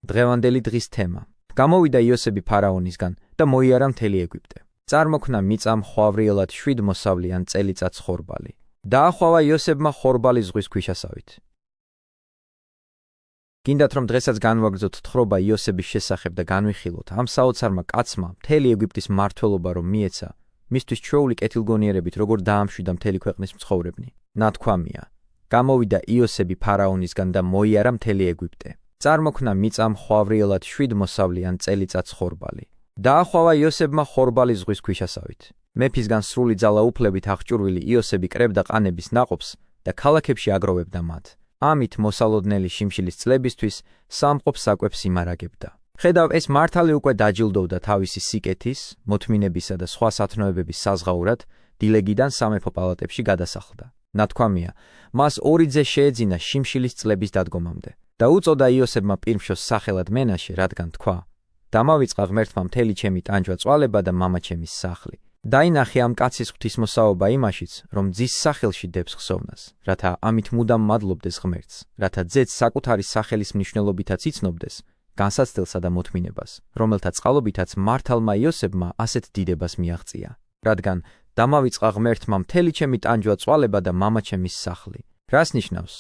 დღევანდელი დღის თემა. გამოვიდა იოსები ფარაონისგან და მოიარა მთელი ეგვიპტე. წარმოქმნა მიწა მხვავრიელად 7 მოსავლიან წელიწადს ხორბალი. დაახვალა იოსებმა ხორბალი ზღვის ქვიშასავით. გინდათ რომ დღესაც განვაგრძოთ თხრობა იოსების შესახებ და განვიხილოთ ამ საოცარმა კაცმა მთელი ეგვიპტის მმართველობა რომ მიეცა, მისთვის ჩვეული კეთილგონიერებით როგორ დაამშვიდა მთელი ქვეყნის მცხოვრებნი. ნათქვამია, გამოვიდა იოსები ფარაონისგან და მოიარა მთელი ეგვიპტე. წარმოქმნა მიწა მხვავრიელად 7 მოსავლიან წელიწადს ხორბალი. დაახვალა იოსებმა ხორბალი ზღვის ქვიშასავით. მეფისგან სრული ძალაუფლებით აღჭურვილი იოსები კრებდა ყანების ნაყოფს და ქალაქებში აგროვებდა მათ. ამით მოსალოდნელი შიმშილის წლებისთვის სამყოფ საკვებს იმარაგებდა. ხედავ ეს მართალი უკვე დაჯილდოვდა თავისი სიკეთის, მოთმინებისა და სხვა სათნოებების საზღაურად დილეგიდან სამეფო პალატებში გადასახლდა. ნათქვამია, მას 2 ძე შეეძინა შიმშილის წლების დადგომამდე და უწოდა იოსებმა პირმშოს სახელად მენაშე, რადგან თქვა: დამავიწყა ღმერთმა მთელი ჩემი ტანჯვა წვალება და მამაჩემის სახლი. დაინახე ამ კაცის ღვთისმოსაობა იმაშიც, რომ ძის სახელში დებს ხსოვნას, რათა ამით მუდამ მადლობდეს ღმერთს, რათა ძეც საკუთარი სახელის მნიშვნელობითაც იცნობდეს განსაცდელსა და მოთმინებას, რომელთა წყალობითაც მართალმა იოსებმა ასეთ დიდებას მიაღწია. რადგან დამავიწყა ღმერთმა მთელი ჩემი ტანჯვა წვალება და მამაჩემის სახლი. რას ნიშნავს?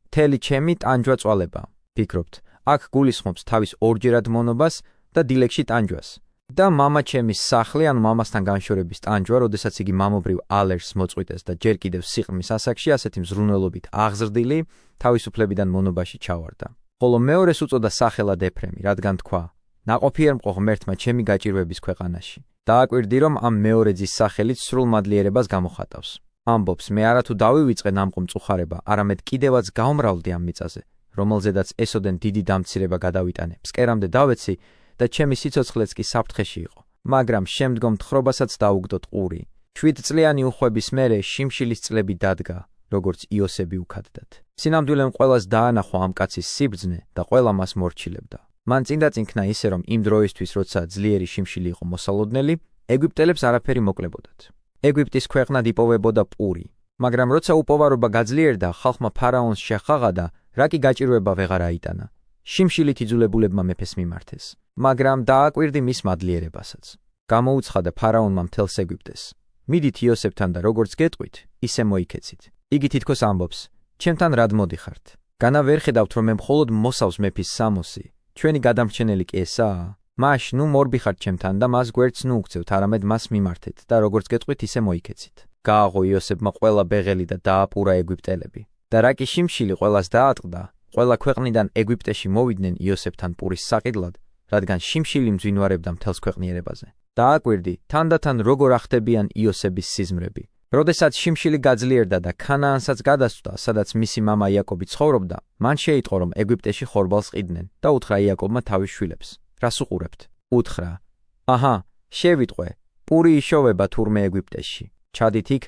მთელი ჩემი ტანჯვა წვალება. ფიქრობთ, აქ გულისხმობს თავის ორჯერად მონობას და დილეგში ტანჯვას. და მამაჩემის სახლი ან მამასთან განშორების ტანჯვა, როდესაც იგი მამობრივ ალერს მოწყვიტეს და ჯერ კიდევ სიყრმის ასაკში ასეთი მზრუნველობით აღზრდილი თავისუფლებიდან მონობაში ჩავარდა. ხოლო მეორეს უწოდა სახელად ეფრემი, რადგან თქვა: ნაყოფიერ მყო ღმერთმა ჩემი გაჭირვების ქვეყანაში. დააკვირდი რომ ამ მეორე ძის სახელით სრულმადლიერებას გამოხატავს. ამბობს, მე არათუ დავივიწყე ნამყო მწუხარება, არამედ კიდევაც გავმრავლდი ამ მიწაზე, რომელზედაც ესოდენ დიდი დამცირება გადავიტანე. ფსკერამდე დავეცი და ჩემი სიცოცხლეც კი საფრთხეში იყო. მაგრამ შემდგომ თხრობასაც დაუგდოთ ყური. 7 წლიანი უხვების მერე შიმშილის წლები დადგა, როგორც იოსები უქადდათ. სინამდვილემ ყველას დაანახვა ამ კაცის სიბრძნე და ყველა მას მორჩილებდა. მან წინდაწინქნა ისე რომ იმ დროისთვის, როცა ძლიერი შიმშილი იყო მოსალოდნელი, ეგვიპტელებს არაფერი მოკლებოდათ. ეგვიპტის ქვეყნად იპოვებოდა პური, მაგრამ როცა უპოვარობა გაძლიერდა, ხალხმა ფარაონს შეახაღა და რა კი გაჭირვება ვეღარ აიტანა. შიმშილით იძულებულებმა მეფეს მიმართეს, მაგრამ დააკვირდი მის მადლიერებასაც. გამოუცხადა ფარაონმა მთელს ეგვიპტეს: მიდით იოსებთან და როგორც გეტყვით, ისე მოიქეცით. იგი თითქოს ამბობს: ჩემთან რად მოდიხართ? განა ვერ ხედავთ რომ მე მხოლოდ მოსავს მეფის სამოსი? ჩვენი გადამრჩენელი კი ესაა? მაშ ნუ მორბიხართ ჩემთან და მას გვერდს ნუ უგცევთ, არამედ მას მიმართეთ და როგორც გეტყვით, ისე მოიქეცით. გააღო იოსებმა ყველა ბეღელი და დააპურა ეგვიპტელები. და რა კი შიმშილი ყველას დაატყდა, ყველა ქვეყნიდან ეგვიპტეში მოვიდნენ იოსებთან პურის საყიდლად, რადგან შიმშილი მძვინვარებდა მთელს ქვეყნიერებაზე. დააკვირდი, თანდათან როგორ ახდებიან იოსების სიზმრები. როდესაც შიმშილი გაძლიერდა და ქანაანსაც გადასვდა, სადაც მისი მამა იაკობი ცხოვრობდა, მან შეიტყო რომ ეგვიპტეში ხორბალს ყიდნენ და უთხრა იაკობმა თავის შვილებს: რას უყურებთ? უთხრა: აჰა, შევიტყვე, პური იშოვება თურმე ეგვიპტეში. ჩადით იქ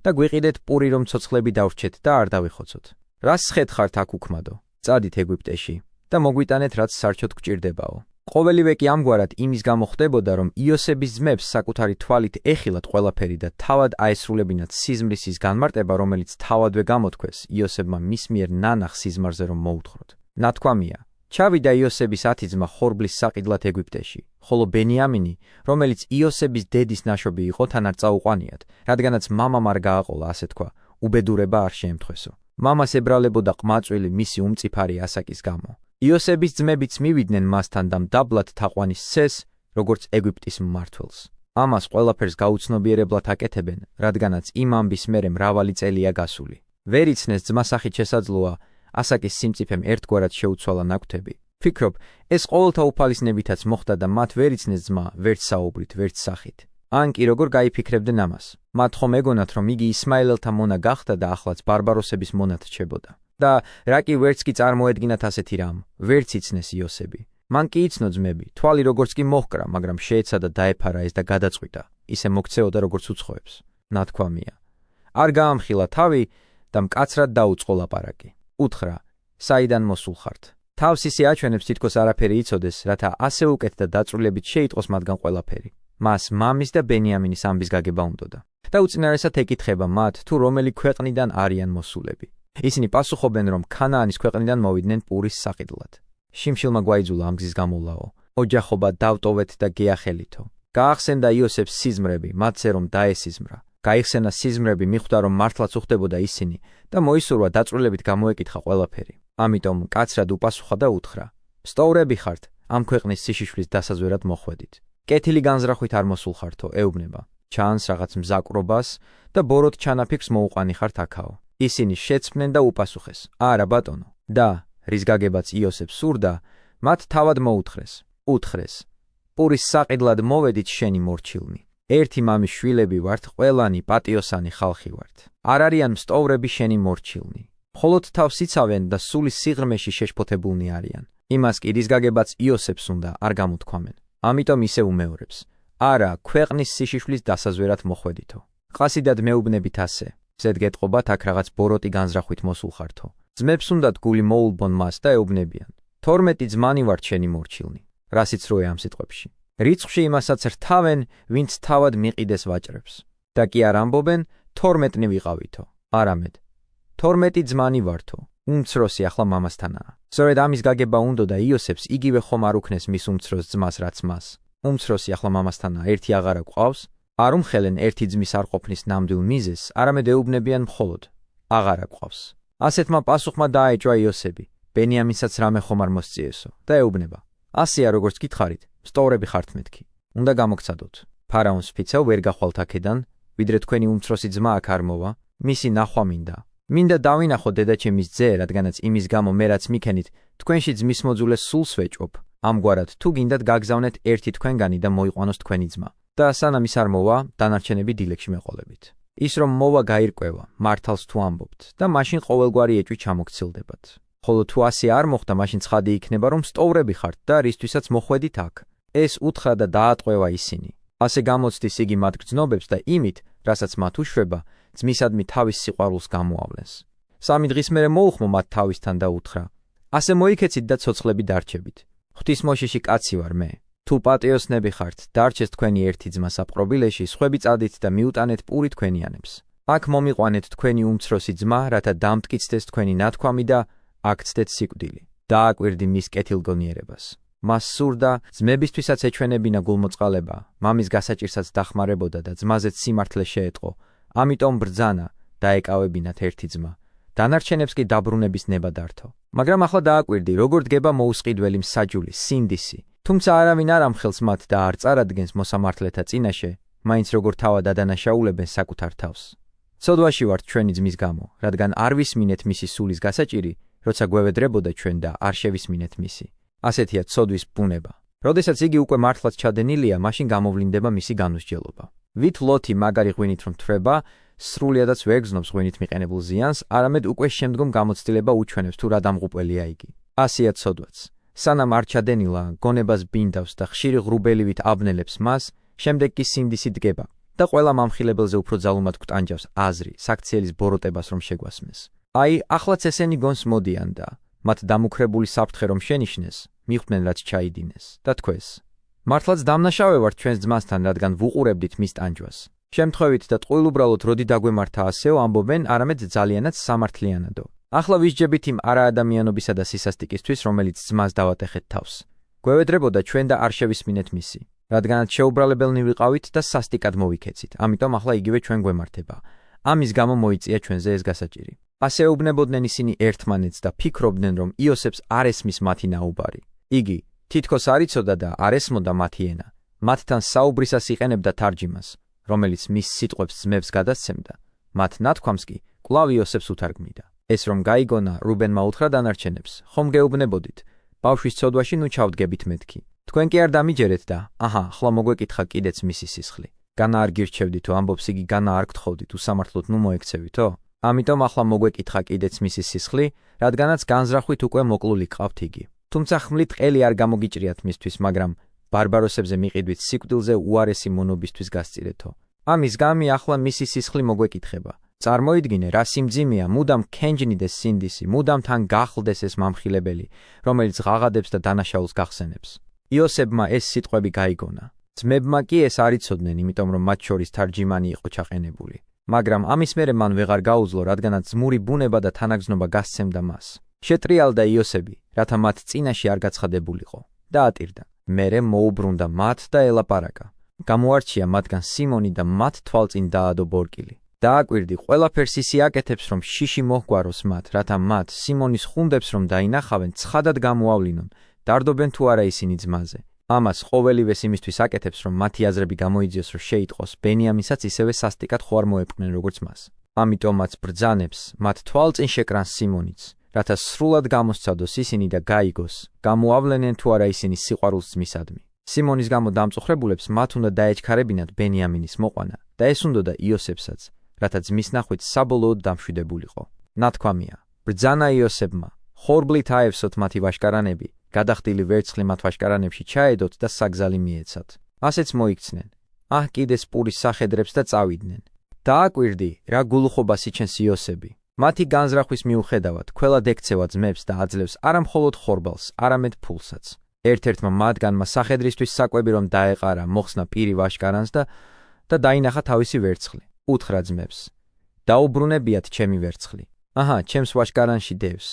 და გვიყიდეთ პური რომ ცოცხლები დავრჩეთ და არ დავიხოცოთ. რას სხედხართ აქ უქმადო? წადით ეგვიპტეში და მოგვიტანეთ რაც სარჩოდ გჭირდებაო. ყოველივე კი ამგვარად იმის გამო ხდებოდა რომ იოსების ძმებს საკუთარი თვალით ეხილათ ყველაფერი და თავად აესრულებინათ სიზმრის ის განმარტება, რომელიც თავადვე გამოთქვეს იოსებმა მის მიერ ნანახ სიზმარზე რომ მოუთხროთ. ნათქვამია, ჩავიდა იოსების 10 ძმა ხორბლის საყიდლად ეგვიპტეში, ხოლო ბენიამინი, რომელიც იოსების დედის ნაშობი იყო, თან არ წაუყვანიათ, რადგანაც მამამ არ გააყოლა, ასე თქვა, უბედურება არ შეემთხვესო. მამას ებრალებოდა ყმაწვილი მისი უმწიფარი ასაკის გამო. იოსების ძმებიც მივიდნენ მასთან და მდაბლად თაყვანის სცეს, როგორც ეგვიპტის მმართველს. ამას ყველაფერს გაუცნობიერებლად აკეთებენ, რადგანაც იმ ამბის მერე მრავალი წელია გასული. ვერ იცნეს ძმასახით შესაძლოა ასაკის სიმწიფემ ერთგვარად შეუცვალა ნაკვთები. ფიქრობ, ეს ყოველთა უფალისნებითაც მოხდა და მათ ვერ იცნეს ძმა ვერც საუბრით, ვერც სახით. ან კი როგორ გაიფიქრებდნენ ამას? მათ ხომ ეგონათ რომ იგი ისმაელელთა მონა გახდა და ახლაც ბარბაროსების მონად რჩებოდა. და რა კი ვერც კი წარმოედგინათ ასეთი რამ, ვერც იცნეს იოსები. მან კი იცნო ძმები, თვალი როგორც კი მოჰკრა, მაგრამ შეეცადა დაეფარა ეს და გადაწყვიტა, ისე მოქცეოდა როგორც უცხოებს. ნათქვამია, არ გაამხილა თავი და მკაცრად დაუწყო ლაპარაკი. უთხრა: საიდან მოსულ ხართ? თავს ისე აჩვენებს თითქოს არაფერი იცოდეს, რათა ასე უკეთ და დაწვრილებით შეიტყოს მათგან ყველაფერი. მას მამის და ბენიამინის ამბის გაგება უნდოდა. და უწინარესად ეკითხება მათ, თუ რომელი ქვეყნიდან არიან მოსულები. ისინი პასუხობენ, რომ ქანაანის ქვეყნიდან მოვიდნენ პურის საყიდლად. შიმშილმა გვაიძულა ამ გზის გამოვლაო. ოჯახობა დავტოვეთ და გეახელითო. გაახსენდა იოსებს სიზმრები, მათზე რომ დაესიზმრა. გაიხსენა სიზმრები, მიხვდა რომ მართლაც უხდებოდა ისინი და მოისურვა დაწვრილებით გამოეკითხა ყველაფერი. ამიტომ კაცრად უპასუხა და უთხრა: "სტოვრები ხართ, ამ ქვეყნის სიშიშვლის დასაზვერად მოხვედით. კეთილი განზრახვით არ მოსულხართო", ეუბნება. ჩანს რაღაც მზაკრობას და ბოროტ ჩანაფიქრს მოუყვანი ხართ აქაო. ისინი შეცმნენ და უპასუხეს: "არა ბატონო." და რის გაგებაც იოსებს სურდა, მათ თავად მოუთხრეს. უთხრეს: "პურის საყიდლად მოვედით შენი მორჩილნი. ერთი მამის შვილები ვართ, ყველანი პატიოსანი ხალხი ვართ. არ არიან სტოვრები შენი მორჩილნი. მხოლოდ თავს იცავენ და სული სიღრმეში შეშფოთებულნი არიან." იმას კი რის გაგებაც იოსებს უნდა არ გამოთქვამენ. ამიტომ ისე უმეორებს: "არა, ქვეყნის სიშიშვლის დასაზვერად მოხვედითო." ყასიდად მეუბნებით ასე: "ზედ გეტყობათ აქ რაღაც ბოროტი განზრახვით მოსულხართო. ძმებს უნდათ გული მოულბონ მას და ეუბნებიან: 12 ძმანი ვართ შენი მორჩილნი." რასიც როე ამ სიტყვებში. რიცხვში იმასაც რთავენ, ვინც თავად მიყიდეს ვაჭრებს. და კი არ ამბობენ 12 ვიყავითო. არამედ 12 ძმანი ვართო. უმცროსი ახლა მამასთანაა. სწორედ ამის გაგება უნდოდა იოსებს იგივე ხომ არ უქნეს მის უმცროს ძმას რაც მას. უმცროსი ახლა მამასთანაა, ერთი აღარა გვყავს, არ უმხელენ ერთი ძმის არ ყოფნის ნამდვილ მიზეზს, არამედ ეუბნებიან მხოლოდ: აღარა გვყავს. ასეთმა პასუხმა დააეჭვა იოსები, ბენიამინსაც რამე ხომ არ მოსწიესო და ეუბნება: "ასეა როგორც გითხარით, სტოვრები ხართ მეთქი. უნდა გამოგცადოთ. ფარაონს ფიცავ ვერ გახვალთ აქედან, ვიდრე თქვენი უმცროსი ძმა აქ არ მოვა, მისი ნახვა მინდა. მინდა დავინახო დედაჩემის ძე, რადგანაც იმის გამო მე რაც მიქენით, თქვენში ძმის მოძულეს სულს ვეჭობ. ამგვარად თუ გინდათ გაგზავნეთ ერთი თქვენგანი და მოიყვანოს თქვენი ძმა. და სანამ ის არ მოვა, დანარჩენები დილეგში მეყოლებით. ის რომ მოვა გაირკვევა, მართალს თუ ამბობთ და მაშინ ყოველგვარი ეჭვი ჩამოგცილდებათ. ხოლო თუ ასე არ მოხდა, მაშინ ცხადი იქნება რომ სტოვრები ხართ და რისთვისაც მოხვედით აქ." ეს უთხრა და დაატყვევა ისინი. ასე გამოცდის იგი მათ გრძნობებს და იმით, რასაც მათ უშვება, ძმისადმი თავის სიყვარულს გამოავლენს. 3 დღის მერე მოუხმო მათ თავისთან და უთხრა: "ასე მოიქეცით და ცოცხლები დარჩებით. ღვთისმოშიში კაცი ვარ მე. თუ პატიოსნები ხართ, დარჩეს თქვენი ერთი ძმა საპყრობილეში, სხვები წადით და მიუტანეთ პური თქვენიანებს. აქ მომიყვანეთ თქვენი უმცროსი ძმა, რათა დამტკიცდეს თქვენი ნათქვამი და აქ ცდეთ სიკვდილი." დააკვირდი მის კეთილგონიერებას. მას სურდა ძმებისთვისაც ეჩვენებინა გულმოწყალება, მამის გასაჭირსაც დახმარებოდა და ძმაზეც სიმართლე შეეტყო. ამიტომ ბრძანა დაეკავებინათ ერთი ძმა. დანარჩენებს კი დაბრუნების ნება დართო. მაგრამ ახლა დააკვირდი, როგორ დგება მოუსყიდველი მსაჯული, სინდისი. თუმცა არავინ არ ამხელს მათ და არ წარადგენს მოსამართლეთა წინაშე, მაინც როგორ თავად ადანაშაულებენ საკუთარ თავს. ცოდვაში ვართ ჩვენი ძმის გამო, რადგან არ ვისმინეთ მისი სულის გასაჭირი, როცა გვევედრებოდა ჩვენ და არ შევისმინეთ მისი. ასეთია ცოდვის ბუნება. როდესაც იგი უკვე მართლაც ჩადენილია, მაშინ გამოვლინდება მისი განუსჯელობა. ვით ლოთი მაგარი ღვინით რომ თვრება, სრულიადაც ვერ გზნობს ღვინით მიყენებულ ზიანს, არამედ უკვე შემდგომ გამოცდილება უჩვენებს თუ რა დამღუპველია იგი. ასეა ცოდვაც. სანამ არ ჩადენილა, გონებას ბინდავს და ხშირი ღრუბელივით აბნელებს მას, შემდეგ კი სინდისი დგება და ყველა მამხილებელზე უფრო ძალუმად გვტანჯავს აზრი, საქციელის ბოროტებას რომ შეგვასმეს. აი, ახლაც ესენი გონს მოდიან და მათ დამუქრებული საფრთხე რომ შენიშნეს, მიხვდნენ რაც ჩაიდინეს და თქვეს: "მართლაც დამნაშავე ვართ ჩვენს ძმასთან, რადგან ვუყურებდით მის ტანჯვას." შემთხვევით და ტყუილუბრალოდ როდი დაგვემართა ასეო ამბობენ, არამედ ძალიანაც სამართლიანადო. ახლა ვისჯებით იმ არაადამიანობისა და სისასტიკისთვის, რომელიც ძმას დავატეხეთ თავს. გვევედრებოდა ჩვენ და არ შევისმინეთ მისი, რადგანაც შეუბრალებელნი ვიყავით და სასტიკად მოვიქეცით, ამიტომ ახლა იგივე ჩვენ გვემართება. ამის გამო მოიწია ჩვენზე ეს გასაჭირი. ასე ეუბნებოდნენ ისინი ერთმანეთს და ფიქრობდნენ, რომ იოსებს არ ესმის მათი ნაუბარი. იგი თითქოს არ იცოდა და არ ესმოდა მათი ენა. მათთან საუბრისას იყენებდა თარჯიმას, რომელიც მის სიტყვებს ძმებს გადასცემდა. მათ ნათქვამს კი კვლავ იოსებს უთარგმნიდა. ეს რომ გაიგონა, რუბენმა უთხრა დანარჩენებს: "ხომ გეუბნებოდით, ბავშვის ცოდვაში ნუ ჩავდგებით მეთქი. თქვენ კი არ დამიჯერეთ და აჰა, ხლა მოგვეკითხა კიდეც მისი სისხლი. განა არ გირჩევდითო, ამბობს იგი, განა არ გთხოვდით, უსამართლოდ ნუ მოექცევითო? ამიტომ ახლა მოგვეკითხა კიდეც მისი სისხლი, რადგანაც განზრახვით უკვე მოკლული გყავთ იგი. თუმცა ხმლით ყელი არ გამოგიჭრიათ მისთვის, მაგრამ ბარბაროსებზე მიყიდვით სიკვდილზე უარესი მონობისთვის გასწირეთო. ამის გამი ახლა მისი სისხლი მოგვეკითხება. წარმოიდგინე, რა სიმძიმეა, მუდამ ქენჯნიდეს სინდისი, მუდამ თან გახლდეს ეს მამხილებელი, რომელიც ღაღადებს და დანაშაულს გახსენებს." იოსებმა ეს სიტყვები გაიგონა. ძმებმა კი ეს არ იცოდნენ, იმიტომ რომ მათ შორის თარჯიმანი იყო ჩაყენებული. მაგრამ ამის მერე მან ვეღარ გაუძლო, რადგანაც ძმური ბუნება და თანაგზნობა გასცემდა მას. შეტრიალდა იოსები, რათა მათ წინაშე არ გაცხადებულიყო. დაატირდა. მერე მოუბრუნდა მათ და ელაპარაკა. გამოარჩია მათგან სიმონი და მათ თვალწინ დაადო ბორკილი. დააკვირდი ყველაფერს ისე აკეთებს, რომ შიში მოჰგვაროს მათ, რათა მათ სიმონის ხუნდებს რომ დაინახავენ, ცხადად გამოავლინონ, დარდობენ თუ არა ისინი ძმაზე. ამას ყოველივეს იმისთვის აკეთებს, რომ მათი აზრები გამოიძიოს, რომ შეიტყოს, ბენიამინსაც ისევე სასტიკად ხო არ მოეპყნენ როგორც მას. ამიტომაც ბრძანებს, მათ თვალწინ შეკრან სიმონიც, რათა სრულად გამოსცადოს ისინი და გაიგოს, გამოავლენენ თუ არა ისინი სიყვარულს ძმისადმი. სიმონის გამო დამწუხრებულებს მათ უნდა დაეჩქარებინათ ბენიამინის მოყვანა და ეს უნდოდა იოსებსაც, რათა ძმის ნახვით საბოლოოდ დამშვიდებულიყო. ნათქვამია, ბრძანა იოსებმა, ხორბლით აევსოთ მათი ვაშკარანები, გადახდილი ვერცხლი მათ ვაშკარანებში ჩაედოთ და საგზალი მიეცათ. ასეც მოიქცნენ. კიდეს პურის სახედრებს და წავიდნენ. დააკვირდი, რა გულუხობას იჩენს იოსები. მათი განზრახვის მიუხედავად, ქველად ექცევა ძმებს და აძლევს არა მხოლოდ ხორბალს, არამედ ფულსაც. ერთ-ერთმა მათგანმა სახედრისთვის საკვები რომ დაეყარა, მოხსნა პირი ვაშკარანს და დაინახა თავისი ვერცხლი. უთხრა ძმებს, დაუბრუნებიათ ჩემი ვერცხლი. ჩემს ვაშკარანში დევს.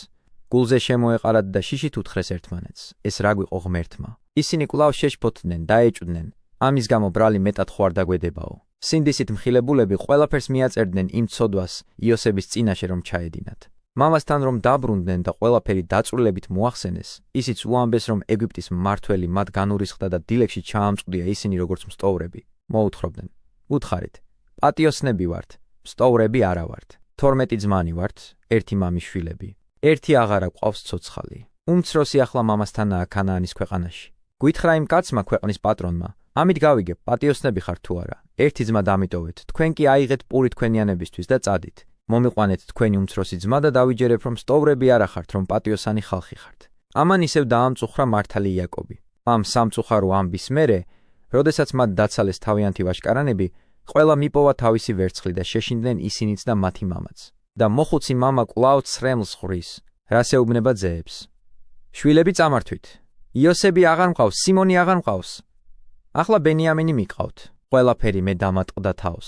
გულზე შემოეყარათ და შიშით უთხრეს ერთმანეთს. ეს რა გვიყო ღმერთმა. ისინი კვლავ შეშფოთდნენ, დაეჭვდნენ. ამის გამო ბრალი მეტად ხო არ დაგვედებაო. სინდისით მხილებულები ყველაფერს მიაწერდნენ იმ ცოდვას იოსების წინაშე რომ ჩაედინათ. მამასთან რომ დაბრუნდნენ და ყველაფერი დაწვრილებით მოახსენეს, ისიც უამბეს რომ ეგვიპტის მმართველი მათ განურისხდა და დილეგში ჩაამწყვდია ისინი როგორც მსტოვრები. მოუთხრობდნენ, უთხარით, პატიოსნები ვართ, მსტოვრები არა ვართ. 12 ძმანი ვართ, ერთი მამის შვილები. ერთი აღარა გვყავს ცოცხალი. უმცროსი ახლა მამასთანაა ქანაანის ქვეყანაში. გვითხრა იმ კაცმა ქვეყნის პატრონმა, ამით გავიგებ, პატიოსნები ხართ თუ არა. ერთი ძმა დამიტოვეთ, თქვენ კი აიღეთ პური თქვენიანებისთვის და წადით. მომიყვანეთ თქვენი უმცროსი ძმა და დავიჯერებ, რომ სტოვრები არა ხართ, რომ პატიოსანი ხალხი ხართ. ამან ისევ დაამწუხრა მართალი იაკობი. ამ სამწუხარო ამბის მერე, როდესაც მათ დაცალეს თავიანთი ვაშკარანები, ყველა მიპოვა თავისი ვერცხლი და შეშინდნენ ისინიც და მათი მამაც. და მოხუცი მამა კვლავ ცრემლს ხრის, რას ეუბნება ძეებს. შვილები წამართვით. იოსები აღარ მყავს, სიმონი აღარ მყავს. ახლა ბენიამინი მიყავთ. ყველაფერი მე დამატყდა თავს.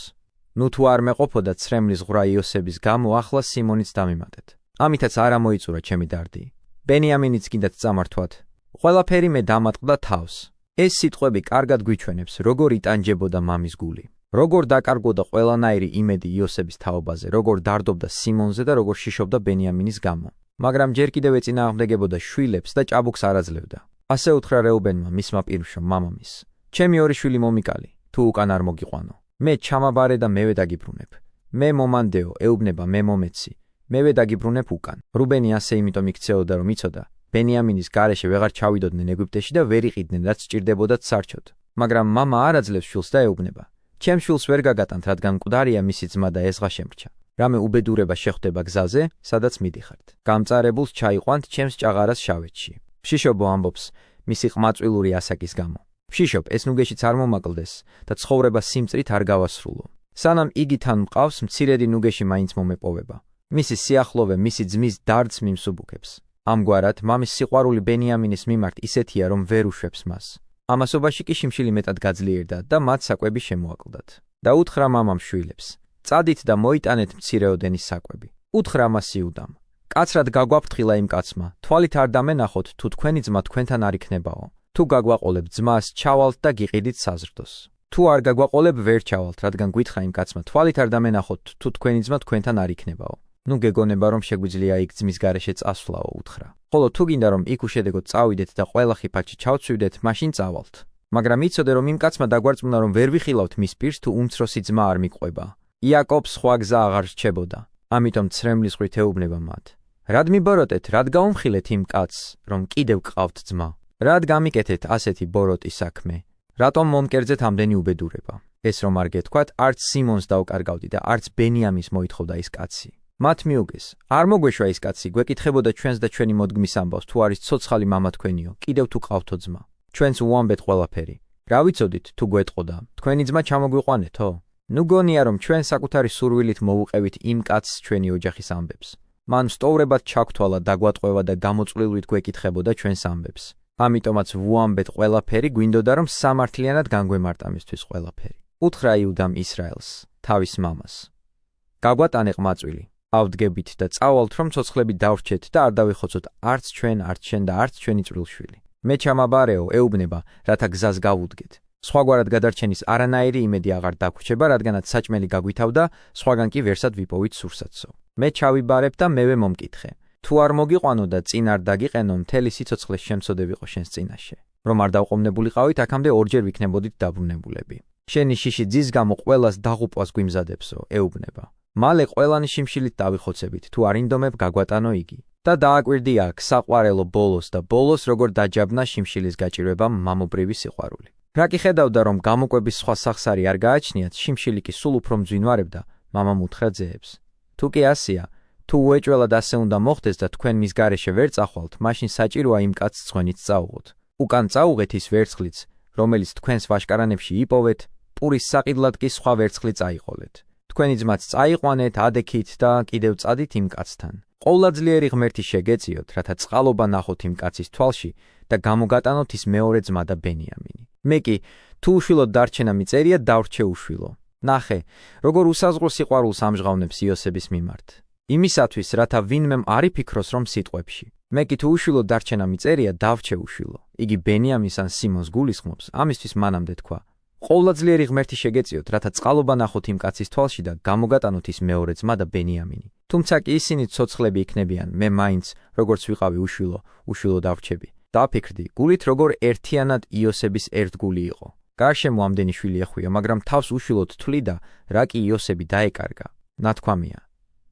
ნუ თუ არ მეყოფოდა ცრემლის ღვრა იოსების გამო, ახლა სიმონიც დამიმატეთ. ამითაც არ ამოიწურა ჩემი დარდი. ბენიამინიც კიდაც წამართვათ. ყველაფერი მე დამატყდა თავს. ეს სიტყვები კარგად გვიჩვენებს, როგორ იტანჯებოდა მამის გული. როგორ დაკარგოდა ყველანაირი იმედი იოსების თაობაზე, როგორ დარდობდა სიმონზე და როგორ შიშობდა ბენიამინის გამო. მაგრამ ჯერ კიდევ ეწინააღმდეგებოდა შვილებს და ჭაბუკს არ აძლევდა. ასე უთხრა რეუბენმა მისმა პირმშობ მამამის. ჩემი ორი შვილი მომიკალი, თუ უკან არ მოგიყვანო. მე ჩამაბარე და მევე დაგიბრუნებ. მე მომანდეო, ეუბნება მე მომეცი. მევე დაგიბრუნებ უკან. რუბენი ასე იმიტომ იქცეოდა, რომ იცოდა, ბენიამინის გარეშე ვეღარ ჩავიდოდნენ ეგვიპტეში და ვერ იყიდნენ, რაც სჭირდებოდათ სარჩოდ. მაგრამ მამა არ აძლევს შვილს და ეუბნება. ჩემ შვილს ვერ გაგატანთ, რადგან მკვდარია მისი ძმა და ეზღა შემრჩა. რამე უბედურება შეხვდება გზაზე, სადაც მიდიხართ. გამწარებულს ჩაიყვანთ ჩემს ჭაღარას შავეთში. შიშობო ამბობს, მისი ყმაწვილური ასაკის გამო. შიშობ, ეს ნუგეშიც არ მომაკლდეს და ცხოვრება სიმწრით არ გავასრულო. სანამ იგი თან მყავს, მცირედი ნუგეში მაინც მომეპოვება. მისი სიახლოვე მისი ძმის დარდს მიმსუბუქებს. ამგვარად, მამის სიყვარული ბენიამინის მიმართ ისეთია, რომ ვერ უშვებს მას. ამასობაში კი შიმშილი მეტად გაძლიერდა და მათ საკვები შემოაკლდათ. და უთხრა მამამ შვილებს, წადით და მოიტანეთ მცირეოდენის საკვები. უთხრა მას იუდამ, კაცრად გაგვაფრთხილა იმ კაცმა, თვალით არ დამენახოთ, თუ თქვენი ძმა თქვენთან არ იქნებაო. თუ გაგვაყოლებ ძმას, ჩავალთ და გიყიდით საზრდოს. თუ არ გაგვაყოლებ, ვერ ჩავალთ, რადგან გვითხრა იმ კაცმა, თვალით არ დამენახოთ, თუ თქვენი ძმა თქვენთან არ იქნებაო. ნუ გეგონება, რომ შეგვიძლია იქ ძმის გარეშე წასვლაო, უთხრა. ხოლო თუ გინდა რომ იქ უშედეგოდ წავიდეთ და ყველა ხიფათში ჩავცვიდეთ, მაშინ წავალთ. მაგრამ იცოდე, რომ იმ კაცმა დაგვარწმუნა, რომ ვერ ვიხილავთ მის პირს, თუ უმცროსი ძმა არ მიყვება. იაკობს სხვა გზა აღარ რჩებოდა. ამიტომ ცრემლის ხვით ეუბნება მათ. რად მიბოროტეთ, რად გაუმხილეთ იმ კაცს, რომ კიდევ გყავთ ძმა? რად გამიკეთეთ ასეთი ბოროტი საქმე? რატომ მომკერძეთ ამდენი უბედურება? ეს რომ არ გეთქვათ, არც სიმონს დავკარგავდი და არც ბენიამის მოითხოვდა ის კაცი. მათ მიუგეს, არ მოგვეშვა ის კაცი, გვეკითხებოდა ჩვენს და ჩვენი მოდგმის ამბავს, თუ არის ცოცხალი მამა თქვენიო, კიდევ თუ ყავთო ძმა. ჩვენს უამბეთ ყველაფერი. რა ვიცოდით, თუ გვეტყოდა, თქვენი ძმა ჩამოგვიყვანეთო? ნუ გონია, რომ ჩვენ საკუთარი სურვილით მოვუყევით იმ კაცს ჩვენი ოჯახის ამბებს. მან სტოვრებად ჩაგთვალა, დაგვატყვევა და გამოწვლილვით გვეკითხებოდა ჩვენს ამბებს. ამიტომაც ვუამბეთ ყველაფერი, გვინდოდა რომ სამართლიანად განგვემარტა მისთვის ყველაფერი. უთხრა იუდამ ისრაელს, თავის მამას. გაგვატანე ყმაწვილი. ავდგებით და წავალთ, რომ ცოცხლები დავრჩეთ და არ დავიხოცოთ არც ჩვენ, არც შენ და არც ჩვენი წვრილშვილი. მე ჩამაბარეო, ეუბნება, რათა გზას გავუდგეთ. სხვაგვარად გადარჩენის არანაირი იმედი აღარ დაგვრჩება, რადგანაც საჭმელი გაგვითავდა, სხვაგან კი ვერსად ვიპოვით სურსათსო. მე ჩავიბარებ და მევე მომკითხე. თუ არ მოგიყვანო და წინ არ დაგიყენო, მთელი სიცოცხლე შემცოდე ვიყო შენს წინაშე. რომ არ დავყომნებულიყავით, აქამდე ორჯერ ვიქნებოდით დაბრუნებულები. შენი შიში ძის გამო ყველას დაღუპვას გვიმზადებსო, ეუბნება. მალე ყველანი შიმშილით დავიხოცებით, თუ არ ინდომებ გაგვატანო იგი. და დააკვირდი აქ საყვარელო ბოლოს და ბოლოს როგორ დაჯაბნა შიმშილის გაჭირვება მამობრივი სიყვარული. რა კი ხედავდა, რომ გამოკვების სხვა სახსარი არ გააჩნიათ, შიმშილი კი სულ უფრო მძვინვარებდა მამამ უთხრა ძეებს. თუ კი ასია, თუ უეჭველად ასე უნდა მოხდეს და თქვენ მის გარეშე ვერ წახვალთ, მაშინ საჭიროა იმ კაცს ცხენით წაუღოთ. უკან წაუღეთ ის ვერცხლიც, რომელიც თქვენს ვაშკარანებში იპოვეთ, პურის საყიდლად კი სხვა ვერცხლი წაიყოლეთ. თქვენი ძმაც წაიყვანეთ, ადექით და კიდევ წადით იმ კაცთან. ყოვლადძლიერი ღმერთი შეგეწიოთ, რათა წყალობა ნახოთ იმ კაცის თვალში და გამოგატანოთ ის მეორე ძმა და ბენიამინი. მე კი, თუ უშვილოდ დარჩენა მიწერია, დავრჩე უშვილო. ნახე, როგორ უსაზღრო სიყვარულს ამჟღავნებს იოსების მიმართ. იმისათვის, რათა ვინმემ არ იფიქროს, რომ სიტყვებში. მე კი თუ უშვილოდ დარჩენა მიწერია, დავრჩე უშვილო. იგი ბენიამინს ან სიმონს გულისხმობს, ამისთვის მანამდე თქვა. ყოვლადძლიერი ღმერთი შეგეწიოთ, რათა წყალობა ნახოთ იმ კაცის თვალში და გამოგატანოთ ის მეორე ძმა და ბენიამინი. თუმცა კი ისინი ცოცხლები იქნებიან, მე მაინც, როგორც ვიყავი უშვილო დავრჩები. დაფიქრდი, გულით როგორ ერთიანად იოსების ერთგული იყო. გარშემო ამდენი შვილი ეხვია, მაგრამ თავს უშვილოდ თვლი და რა კი იოსები დაეკარგა. ნათქვამია.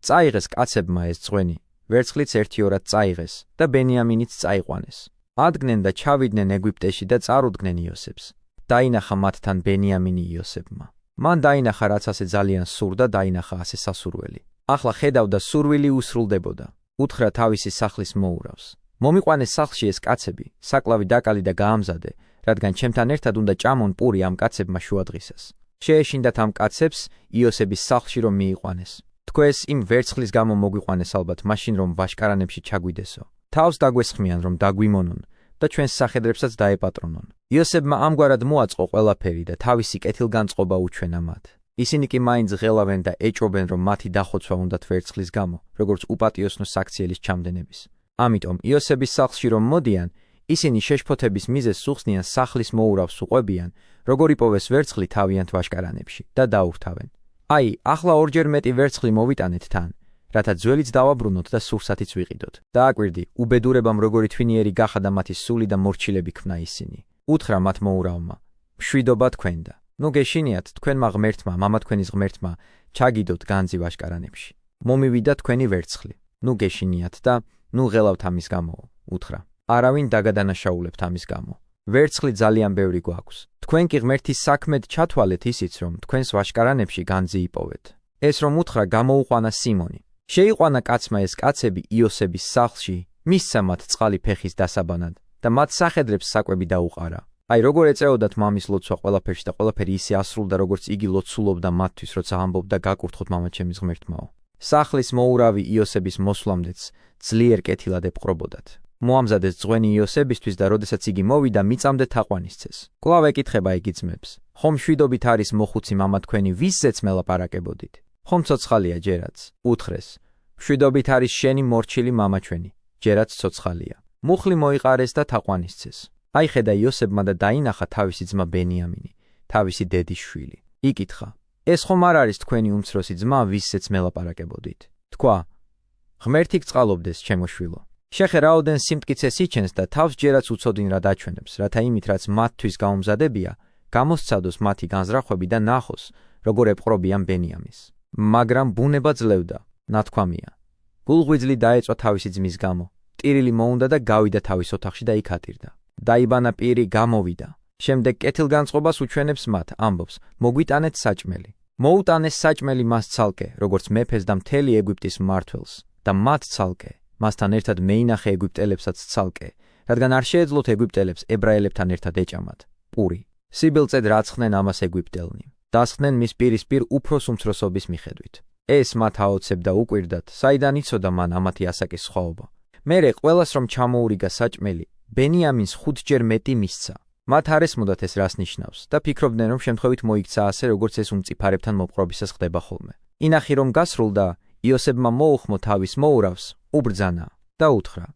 წაიღეს კაცებმა ეს წვენი, ვერცხლიც ერთიორად წაიღეს და ბენიამინიც წაიყვანეს. ადგნენ და ჩავიდნენ ეგვიპტეში და წარუდგნენ იოსებს. დაინახა მათთან ბენიამინი იოსებმა. მან დაინახა, რაც ასე ძალიან სურდა, დაინახა ასე სასურველი. ახლა ხედავდა სურვილი უსრულდებოდა. უთხრა თავისი სახლის მოურავს. მომიყვანეს სახლში ეს კაცები, საკლავი დაკალი და გაამზადე, რადგან ჩემთან ერთად უნდა ჭამონ პური ამ კაცებმა შუადღისას. შეეშინდათ ამ კაცებს იოსების სახლში რომ მიიყვანეს. თქვენს იმ ვერცხლის გამო მოგვიყვანეს ალბათ, მაშინ რომ ვაშკარანებში ჩაგვიდესო. თავს დაგვესხმიან რომ დაგვიმონონ და ჩვენს სახედრებსაც დაეპატრონონ. იოსებმა ამგვარად მოაწყო ყველაფერი და თავისი კეთილგანწყობა უჩვენა მათ. ისინი კი მაინც ღელავენ და ეჭობენ, რომ მათი დახოცვა უნდათ ვერცხლის გამო, როგორც უპატიოსნო საქციელის ჩამდენების. ამიტომ იოსების სახლში რომ მოდიან, ისინი შეშფოთების მიზეზს უხსნიან სახლის მოურავს უყვებიან, როგორ იპოვეს ვერცხლი თავიანთ ვაშკარანებში და დაურთავენ. აი, ახლა ორჯერ მეტი ვერცხლი მოვიტანეთ თან, რათა ძველიც დავაბრუნოთ და სურსათიც ვიყიდოთ. დააკვირდი, უბედურებამ როგორი თვინიერი გახადა მათი სული და მორჩილები ქმნა ისინი. უთხრა მათ მოურავმა, მშვიდობა თქვენდა. ნუ გეშინიათ თქვენმა ღმერთმა, მამა თქვენის ღმერთმა, ჩაგიდოთ განძი ვაშკარანებში. მომივიდა თქვენი ვერცხლი. ნუ გეშინიათ და ნუ ღელავთ ამის გამო, უთხრა. არავინ დაგადანაშაულებთ ამის გამო. ვერცხლი ძალიან ბევრი გვაქვს. თქვენ კი ღმერთის საქმედ ჩათვალეთ ისიც, რომ თქვენს ვაშკარანებში განძი იპოვეთ. ეს რომ უთხრა, გამოუყვანა სიმონი. შეიყვანა კაცმა ეს კაცები იოსების სახლში, მისცა მათ წყალი ფეხის დასაბანად და მათ სახედრებს საკვები დაუყარა. აი, როგორ ეწეოდათ მამის ლოცვა ყველაფერში და ყველაფერი ისე ასრულდა, როგორც იგი ლოცულობდა მათთვის, როცა ამბობდა გაკურთხოთ მამაჩემის ღმერთმაო. სახლის მოურავი იოსების მოსვლამდეც ძლიერ კეთილად ეპყრობოდათ. მოამზადეს ძღვენი იოსებისთვის და როდესაც იგი მოვიდა, მიწამდე თაყვანისცეს. კვლავ ეკითხება იგი ძმებს, ხომ მშვიდობით არის მოხუცი მამა თქვენი, ვისზეც მელაპარაკებოდით? ხომ ცოცხალია ჯერაც? უთხრეს, მშვიდობით არის შენი მორჩილი მამა ჩვენი, ჯერაც ცოცხალია. მუხლი მოიყარეს და თაყვანისცეს. აი ხედა იოსებმა და დაინახა თავისი ძმა ბენიამინი, თავისი დედის შვილი. იკითხა, ეს ხომ არ არის თქვენი უმცროსი ძმა, ვისზეც მელაპარაკებოდით? თქვა, ღმერთი გწყალობდეს, ჩემო შვილო. შეხე რაოდენ სიმტკიცეს იჩენს და თავს ჯერაც უცოდინ რა დაჩვენებს, რათა იმით, რაც მათთვის გაუმზადებია, გამოსცადოს მათი განზრახვები და ნახოს, როგორ ეპყრობიან ბენიამის. მაგრამ ბუნება ძლევდა, ნათქვამია. გულღვიძლი დაეწვა თავისი ძმის გამო, ტირილი მოუნდა და გავიდა თავის ოთახში და იქ ატირდა. დაიბანა პირი, გამოვიდა. შემდეგ კეთილგანწყობას უჩვენებს მათ, ამბობს, მოგვიტანეთ საჭმელი. მოუტანეს საჭმელი მას ცალკე, როგორც მეფეს და მთელი ეგვიპტის მმართველს, და მათ ცალკე. მასთან ერთად მეინახე ეგვიპტელებსაც ცალკე, რადგან არ შეეძლოთ ეგვიპტელებს ებრაელებთან ერთად ეჭამათ. პური. სიბილწედ რაცხდნენ ამას ეგვიპტელნი. დასხდნენ მის პირისპირ უფროს უმცროსობის მიხედვით. ეს მათ აოცებდა უკვირდათ, საიდან იცოდა მან ამათი ასაკის სხვაობა. მერე ყველას რომ ჩამოურიგა საჭმელი, ბენიამინს 5 ჯერ მეტი მისცა. მათ არ ესმოდათ ეს რას ნიშნავს და ფიქრობდნენ, რომ შემთხვევით მოიქცა ასე, როგორც ეს უმწიფარებთან მოპყრობისას ხდება ხოლმე. ინახი რომ გასრულდა, იოსებმა მოუხმო თავის მოურავს, უბრძანა და უთხრა: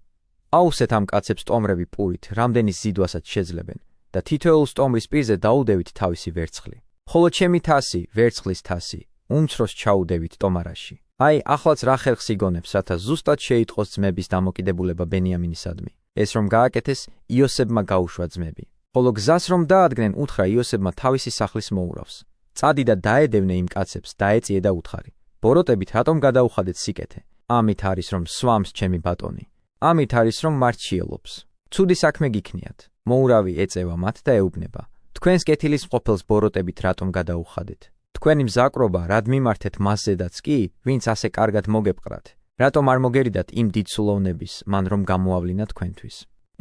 აუსეთ ამ კაცებს სტომრები პურით, რამდენის ზიდვასაც შეძლებენ და თითოეულ სტომრის პირზე დაუდევით თავისი ვერცხლი. ხოლო ჩემი თასი, ვერცხლის თასი, უმცროს ჩაუდევით ტომარაში. აი, ახლაც რა ხერხს იგონებს, რათა ზუსტად შეიტყოს ძმების დამოკიდებულება ბენიამინისადმი. ეს რომ გააკეთეს, იოსებმა გაუშვა ძმები. ხოლო გზას რომ დაადგნენ, უთხრა იოსებმა თავისი სახლის მოურავს: წადი და დაედევნე იმ კაცებს, დაეწიე და უთხარი: ბოროტებით რატომ გადაუხადეთ სიკეთე? ამით არის რომ სვამს ჩემი ბატონი. ამით არის რომ მარჩიელობს. ცუდი საქმე გიქნიათ. მოურავი ეწევა მათ და ეუბნება: თქვენს კეთილის მყოფელს ბოროტებით რატომ გადაუხადეთ? თქვენი მზაკრობა რად მიმართეთ მასზედაც კი, ვინც ასე კარგად მოგეპყრათ? რატომ არ მოგერიდათ იმ დიდ სულოვნების, მან რომ გამოავლინა თქვენთვის?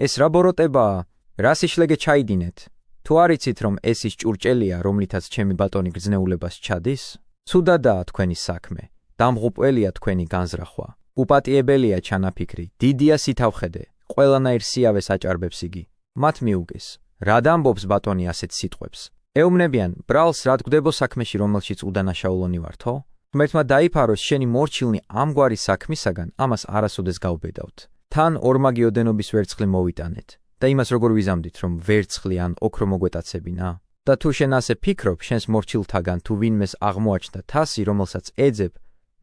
ეს რა ბოროტებაა? რა სიშლეგე ჩაიდინეთ? თუ არ იცით რომ ეს ის ჭურჭელია, რომლითაც ჩემი ბატონი გრძნეულებას ჩადის? ცუდადაა თქვენი საქმე, დამღუპველია თქვენი განზრახვა. უპატიებელია ჩანაფიქრი, დიდია სითავხედე, ყველანაირ სიავეს აჭარბებს იგი. მათ მიუგეს, რად ამბობს ბატონი ასეთ სიტყვებს? ეუბნებიან, ბრალს რად გვდებო საქმეში, რომელშიც უდანაშაულონი ვართო? ღმერთმა დაიფაროს შენი მორჩილნი ამგვარი საქმისაგან, ამას არასოდეს გავბედავთ. თან ორმაგი ოდენობის ვერცხლი მოვიტანეთ და იმას როგორ ვიზამდით, რომ ვერცხლი ან ოქრო მოგვეტაცებინა? და თუ შენ ასე ფიქრობ, შენს მორჩილთაგან თუ ვინმეს აღმოაჩნდა თასი, რომელსაც ეძებ,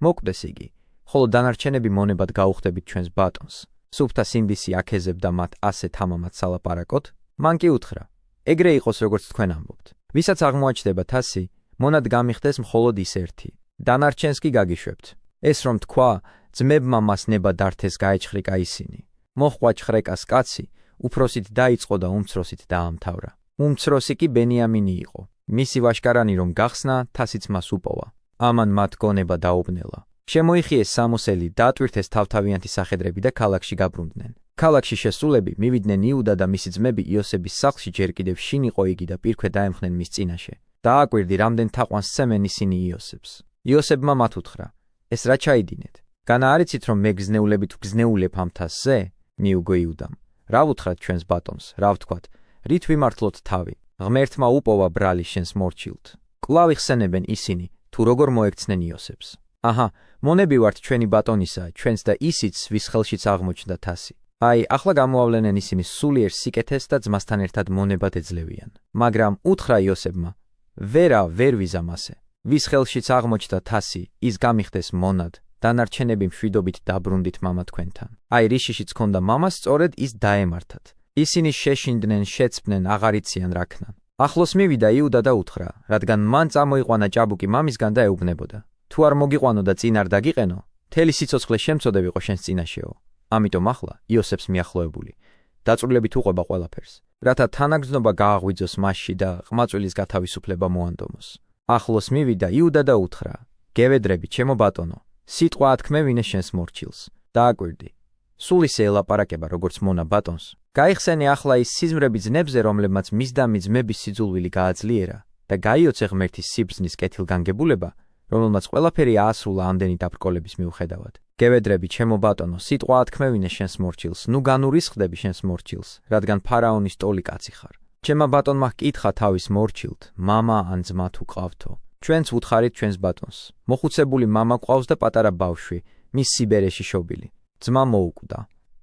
მოკვდეს იგი, ხოლო დანარჩენები მონებად გაუხდებით ჩვენს ბატონს. სუფთა სინდისი აქეზებდა მათ ასე თამამად სალაპარაკოთ, მან კი უთხრა: ეგრე იყოს, როგორც თქვენ ამბობთ. ვისაც აღმოაჩნდება თასი, მონად გამიხდეს მხოლოდ ის ერთი. დანარჩენს კი გაგიშვებთ. ეს რომ თქვა, ძმებმა მას ნება დართეს გაეჩხრიკა ისინი. მოჰყვა ჩხრეკას კაცი, უფროსით დაიწყო და უმცროსით დაამთავრა. უმცროსი კი ბენიამინი იყო. მისი ვაშკარანი რომ გახსნა, თასიც მას უპოვა. ამან მათ გონება დაუბნელა. შემოიხიეს სამოსელი, დაატვირთეს თავთავიანთი სახედრები და ქალაქში გაბრუნდნენ. ქალაქში შესულები მივიდნენ იუდა და მისი ძმები იოსების სახლში ჯერ კიდევ შინ იყო იგი და პირქვე დაემხნენ მის წინაშე. დააკვირდი, რამდენ თაყვანს სცემენ ისინი იოსებს. იოსებმა მათ უთხრა: ეს რა ჩაიდინეთ? განა არ იცით რომ მე გზნეულებით ვგზნეულებ ამ თასზე? მიუგო იუდამ: რა ვუთხრათ ჩვენს ბატონს, რა ვთქვათ, რით ვიმართლოთ თავი? ღმერთმა უპოვა ბრალი შენს მორჩილთ. კვლავ იხსენებენ ისინი, თუ როგორ მოექცნენ იოსებს. აჰა, მონები ვართ ჩვენი ბატონისა, ჩვენს და ისიც, ვის ხელშიც აღმოჩნდა თასი. აი, ახლა გამოავლენენ ისინი სულიერ სიკეთეს და ძმასთან ერთად მონებად ეძლევიან. მაგრამ უთხრა იოსებმა: ვერ ვიზამ ასე. ვის ხელშიც აღმოჩნდა თასი, ის გამიხდეს მონად, დანარჩენები მშვიდობით დაბრუნდით მამა თქვენთან. აი, რიშიშიც ჰქონდა მამას, სწორედ ის დაემართათ. ისინი შეშინდნენ, შეცბნენ, აღარ იციან რა ქნან. ახლოს მივიდა იუდა და უთხრა, რადგან მან წამოიყვანა ჭაბუკი მამისგან და ეუბნებოდა: თუ არ მოგიყვანო და წინ არ დაგიყენო, მთელი სიცოცხლე შემწოდე ვიყო შენს წინაშეო. ამიტომ ახლა იოსებს მიახლოებული, დაწვრილებით უყვება ყველაფერს, რათა თანაგრძნობა გააღვიძოს მასში და ყმაწვილის გათავისუფლება მოანდომოს. ახლოს მივიდა იუდა და უთხრა: გევედრები, ჩემო ბატონო, სიტყვა ათქმევინე შენს მორჩილს. დააკვირდი, სულ ისე ელაპარაკება, როგორც მონა ბატონს. გაიხსენე ახლა ის სიზმრები ძნებზე, რომლებმაც მისდამი ძმების სიძულვილი გააძლიერა და გაიოცე ღმერთის სიბრძნის კეთილგანგებულება, რომელმაც ყველაფერი აასრულა ამდენი დაბრკოლების მიუხედავად. გევედრები, ჩემო ბატონო, სიტყვა ათქმევინე შენს მორჩილს, ნუ განურისხდები შენს მორჩილს, რადგან ფარაონის ტოლი კაცი ხარ. ჩემმა ბატონმა ჰკითხა თავის მორჩილთ, მამა ან ძმა თუ ყავთო. ჩვენც ვუთხარით ჩვენს ბატონს. მოხუცებული მამა ყავს და პატარა ბავშვი, მის სიბერეში შობილი. ძმა მოუკვდა.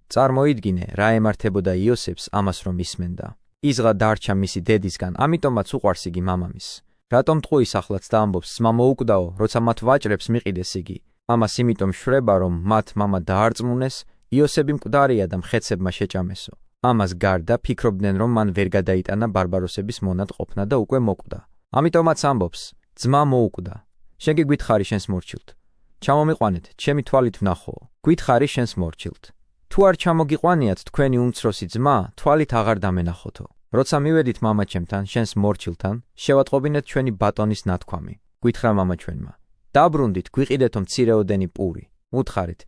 წარმოიდგინე, რა ემართებოდა იოსებს ამას რომ ისმენდა. იზღა დარჩა მისი დედისგან, ამიტომაც უყვარს იგი მამამისს. რატომ ტყუის ახლაც და ამბობს, ძმა მოუკვდაო, როცა მათ ვაჭრებს მიყიდეს იგი. ამას იმიტომ შვრება, რომ მათ მამა დაარწმუნეს, იოსები მკვდარია და მხეცებმა შეჭამესო. ამას გარდა ფიქრობდნენ, რომ მან ვერ გადაიტანა ბარბაროსების მონად ყოფნა და უკვე მოკვდა. ამიტომაც ამბობს, ძმა მოუკვდა. შენ კი გითხარი შენს მორჩილთ. ჩამომიყვანეთ, ჩემი თვალით ვნახოო. გითხარი შენს მორჩილთ. თუ არ ჩამოგიყვანიათ თქვენი უმცროსი ძმა, თვალით აღარ დამენახოთო. როცა მივედით მამაჩემთან, შენს მორჩილთან, შევატყობინეთ ჩვენი ბატონის ნათქვამი. გითხრა მამაჩვენმა: დაბრუნდით, გვიყიდეთო მცირეოდენი პური. უთხარით: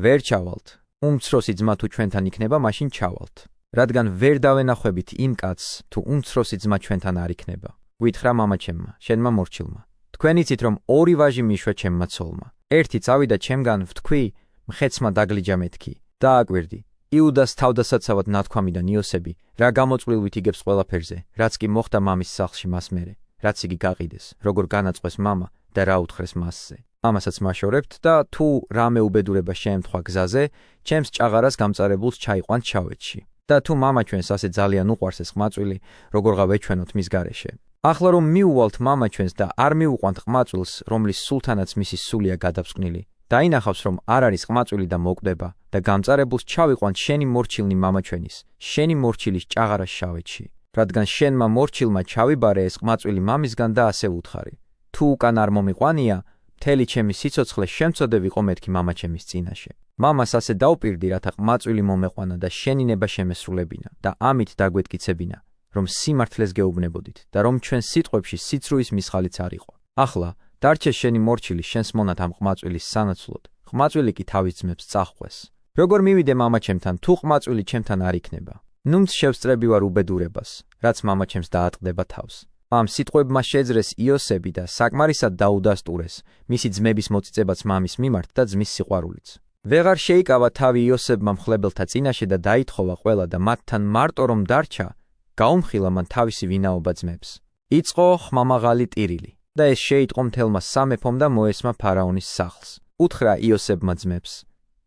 ვერ ჩავალთ. უმცროსი ძმა თუ ჩვენთან იქნება, მაშინ ჩავალთ. რადგან ვერ დავენახვებით იმ კაცს, თუ უმცროსი ძმა ჩვენთან არ იქნება. გითხრა მამაჩემმა, შენმა მორჩილმა: თქვენ იცით, რომ ორი ვაჟი მიშვა ჩემმა ცოლმა. ერთი წავიდა ჩემგან, ვთქვი, მხეცმა დაგლიჯა მეთქი. დააკვირდი, იუდას თავდასაცავად ნათქვამიდან იოსები, რა გამოწვლილვით იგებს ყველაფერზე, რაც კი მოხდა მამის სახლში მას მერე, რაც იგი გაყიდეს, როგორ განაწყვეს მამა და რა უთხრეს მასზე. ამასაც მაშორებთ და თუ რამე უბედურება შეემთხვა გზაზე, ჩემს ჭაღარას გამწარებულს ჩაიყვანთ შავეთში. და თუ მამა ჩვენს ასე ძალიან უყვარს ეს ყმაწვილი, როგორღა ვეჩვენოთ მის გარეშე. ახლა რომ მიუვალთ მამა ჩვენს და არ მიუყვანთ ყმაწვილს, რომლის სულთანაც მისი სულია გადავსკვნილი. დაინახავს რომ არ არის ყმაწვილი და მოკვდება და გამწარებულს ჩავიყვანთ შენი მორჩილნი მამა ჩვენის, შენი მორჩილის ჭაღარას შავეთში. რადგან შენმა მორჩილმა ჩავიბარე ეს ყმაწვილი მამისგან და ასე უთხარი. თუ უკან არ მომიყვანია, მთელი ჩემი სიცოცხლე შემწოდე ვიყო მეთქი მამა ჩემის წინაშე. მამას ასე დაუპირდი, რათა ყმაწვილი მომეყვანა და შენინება შემესრულებინა და ამით დაგვეთკიცებინა, რომ სიმართლეს გეუბნებოდით და რომ ჩვენ სიტყვებში სიცრუის მისხალიც არ იყო. ახლა დარჩეს შენი მორჩილი შენს მონად ამ ყმაწვილის სანაცვლოდ, ყმაწვილი კი თავის ძმებს წაჰყვეს. როგორ მივიდე მამა ჩემთან, თუ ყმაწვილი ჩემთან არ იქნება? ნუნც შევსწრები ვარ უბედურებას, რაც მამა ჩემს დაატყდება თავს. ამ სიტყვებმა შეძრეს იოსები და საკმარისად დაუდასტურეს მისი ძმების მოწიწებაც მამის მიმართ და ძმის სიყვარულიც. ვეღარ შეიკავა თავი იოსებმა მხლებელთა წინაშე და დაითხოვა ყველა და მათთან მარტო რომ დარჩა, გაუმხილა მან თავისი ვინაობა ძმებს. იწყო ხმამაღალი ტირილი და ეს შეიტყო მთელმა სამეფომ და მოესმა ფარაონის სახლს. უთხრა იოსებმა ძმებს: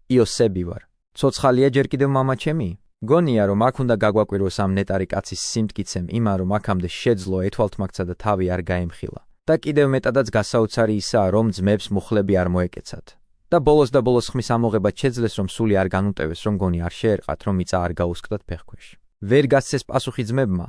იოსები ვარ, ცოცხალია ჯერ კიდევ მამა ჩემი? გონია რომ აქ უნდა გაგვაკვირვოს ამ ნეტარი კაცის სიმტკიცემ იმან რომ აქამდე შეძლო ეთვალთმაქცა და თავი არ გაემხილა და კიდევ მეტადაც გასაოცარი ისაა რომ ძმებს მუხლები არ მოეკეცათ და ბოლოს ხმის ამოღებად შეძლეს რომ სული არ განუტევეს რომ გონი არ შეერყათ რომ მიწა არ გაუსკდათ ფეხქვეშ. ვერ გასცეს პასუხი ძმებმა,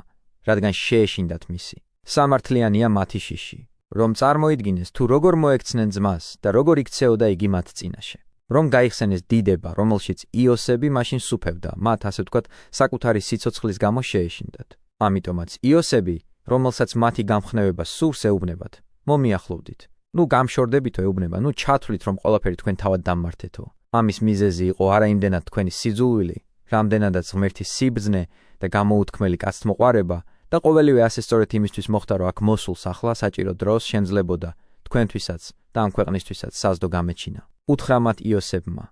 რადგან შეეშინდათ მისი. სამართლიანია მათი შიში, რომ წარმოიდგინეს თუ როგორ მოექცნენ ძმას და როგორ იქცეოდა იგი მათ წინაშე. რომ გაიხსენეს დიდება, რომელშიც იოსები მაშინ სუფევდა, მათ ასე ვთქვათ, საკუთარი სიცოცხლის გამო შეეშინდათ. ამიტომაც იოსები, რომელსაც მათი გამხნევება სურს ეუბნებათ, მომიახლოვდით. ნუ გამშორდებითო ეუბნება, ნუ ჩათვლით რომ ყველაფერი თქვენ თავად დამმართეთო. ამის მიზეზი იყო არა იმდენად თქვენი სიძულვილი, რამდენადაც ღმერთის სიბრძნე და გამოუთქმელი კაცთმოყვარება და ყოველივე ასე სწორედ იმისთვის მოხდა რომ აქ მოსულს ახლა საჭირო დროს შემძლებოდა თქვენთვისაც და ამ ქვეყნისთვისაც საზდო გამეჩინა. უთხრა მათ იოსებმა: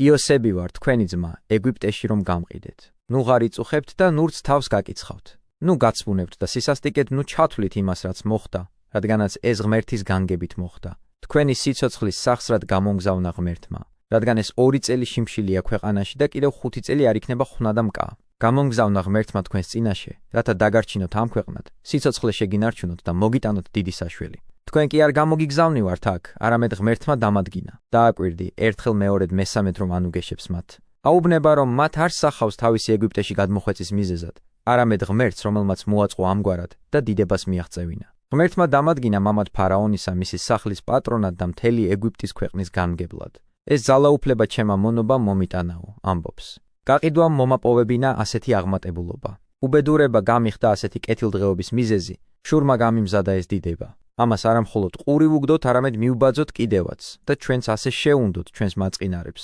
იოსები ვარ თქვენი ძმა, ეგვიპტეში რომ გამყიდეთ. ნუ ღარ იწუხებთ და ნურც თავს გაკიცხავთ. ნუ გაცბუნებთ და სისასტიკეთ ნუ ჩათვლით იმას რაც მოხდა, რადგანაც ეს ღმერთის განგებით მოხდა. თქვენი სიცოცხლის სახსრად გამომგზავნა ღმერთმა, რადგან ეს 2 წელი შიმშილია ქვეყანაში და კიდევ 5 წელი არ იქნება ხვნა და მკა. გამომგზავნა ღმერთმა თქვენს წინაშე, რათა დაგარჩინოთ ამ ქვეყნად, სიცოცხლე შეგინარჩუნოთ და მოგიტანოთ დიდი საშველი. თქვენ კი არ გამოგიგზავნივართ აქ, არამედ ღმერთმა დამადგინა. დააკვირდი ერთხელ მეორედ მესამედ რომ ანუგეშებს მათ. აუბნება რომ მათ არ სახავს თავისი ეგვიპტეში გადმოხვეწის მიზეზად, არამედ ღმერთს რომელმაც მოაწყო ამგვარად და დიდებას მიაღწევინა. ღმერთმა დამადგინა მამად ფარაონისა მისი სახლის პატრონად და მთელი ეგვიპტის ქვეყნის გამგებლად. ეს ძალაუფლება ჩემმა მონობა მომიტანაო, ამბობს. გაყიდვა მომაპოვებინა ასეთი აღმატებულობა. უბედურება გამიხდა ასეთი კეთილდღეობის მიზეზი, შურმა გამიმზადა ეს დიდება. ამას არა მხოლოდ ყური ვუგდოთ, არამედ მიუბაძოთ კიდევაც და ჩვენც ასე შეუნდოთ ჩვენს მაწყინარებს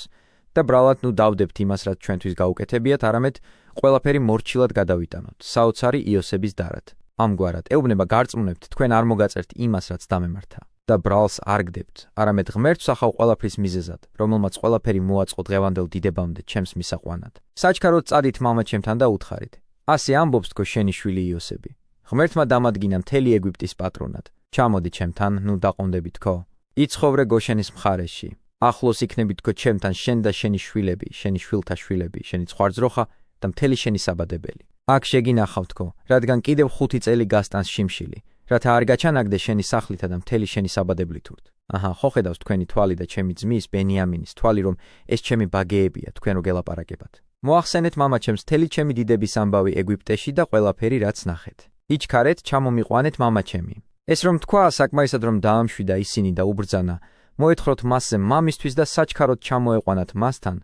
და ბრალად ნუ დავდებთ იმას, რაც ჩვენთვის გაუკეთებიათ, არამედ ყველაფერი მორჩილად გადავიტანოთ, საოცარი იოსების დარად. ამგვარად ეუბნება გარწმუნებთ, თქვენ არ მოგაწერთ იმას, რაც დამემართა და ბრალს არ გდებთ, არამედ ღმერთს ახავ ყველაფრის მიზეზად, რომელმაც ყველაფერი მოაწყო დღევანდელ დიდებამდე ჩემს მისაყვანად. საჩქაროდ წადით მამა ჩემთან და უთხარით: ასე ამბობს თქო შენი შვილი იოსები. ღმერთმა დამადგინა მთელი ეგვიპტის პატრონად. ჩამოდი ჩემთან, ნუ დაყონდები თქო. იცხოვრე გოშენის მხარეში. ახლოს იქნები თქო ჩემთან შენ და შენი შვილები, შენი შვილთა შვილები, შენი ცხვარძროხა და მთელი შენი საბადებელი. აქ შეგინახავ თქო, რადგან კიდევ 5 წელი გასტანს შიმშილი, რათა არ გაჩანაგდე შენი სახლითა და მთელი შენი საბადებლით ურთ. აჰა, ხო ხედავს თქვენი თვალი და ჩემი ძმის ბენიამინის თვალი, რომ ეს ჩემი ბაგეებია, თქვენ რო გელაპარაკებათ. მოახსენეთ მამა ჩემს მთელი ჩემი დიდების ამბავი ეგვიპტეში და ყველაფერი რაც ნახეთ. იჩქარეთ, ჩამომიყვანეთ მამა ჩემი. ეს რომ თქვა, საკმარისად რომ დაამშვიდა ისინი და უბრძანა, მოეთხროთ მასზე მამისთვის და საჩქაროდ ჩამოეყვანათ მასთან,